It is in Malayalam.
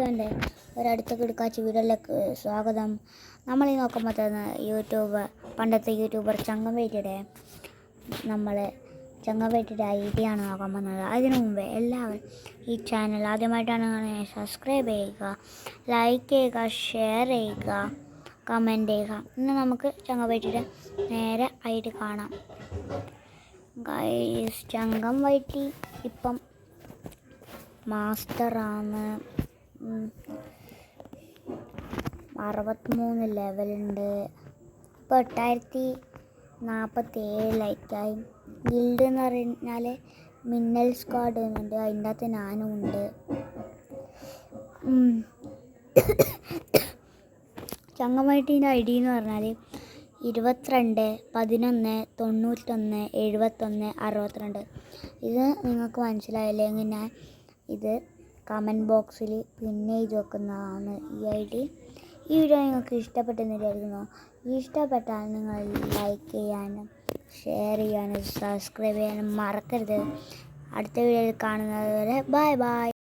എൻ്റെ ഒരടുത്ത കിടക്കാച്ച വീഡിയോയിലേക്ക് സ്വാഗതം. നമ്മളീ നോക്കുമ്പോൾ തന്നെ പണ്ടത്തെ യൂട്യൂബർ ചങ്ങമ്പേറ്റിയുടെ ഐഡിയ ആണ് നോക്കാൻ പോകുന്നത്. അതിനു മുമ്പേ എല്ലാവരും ഈ ചാനൽ ആദ്യമായിട്ടാണ് സബ്സ്ക്രൈബ് ചെയ്യുക, ലൈക്ക് ചെയ്യുക, ഷെയർ ചെയ്യുക, കമൻറ്റ് ചെയ്യുക. ഇന്ന് നമുക്ക് ചങ്ങമ്പേറ്റിയുടെ നേരെ ഐഡി കാണാം. ചങ്ങമ്പേറ്റി ഇപ്പം മാസ്റ്ററാണ്. 63 ലെവലുണ്ട്. ഇപ്പോൾ 8047 ലൈക്കായി. ഗിൽഡ് എന്ന് പറഞ്ഞാൽ മിന്നൽ സ്ക്വാഡ് എന്നുണ്ട്, അതിൻ്റെ അകത്ത് ഞാനും ഉണ്ട്. ചങ്ങമ്പേറ്റീൻ്റെ ഐ ഡി എന്ന് പറഞ്ഞാൽ 22 11 91 71 62. ഇത് നിങ്ങൾക്ക് മനസ്സിലായില്ലെങ്കിൽ ഞാൻ ഇത് കമൻറ്റ് ബോക്സിൽ പിന്നെ ചെയ്ത് വെക്കുന്നതാണ് ഈ ഐ ഡി. ഈ വീഡിയോ നിങ്ങൾക്ക് ഇഷ്ടപ്പെട്ടെന്ന് വിചാരിക്കുന്നു. ഇഷ്ടപ്പെട്ടാൽ നിങ്ങൾ ലൈക്ക് ചെയ്യാനും ഷെയർ ചെയ്യാനും സബ്സ്ക്രൈബ് ചെയ്യാനും മറക്കരുത്. അടുത്ത വീഡിയോയിൽ കാണുന്നത് വരെ ബൈ ബൈ.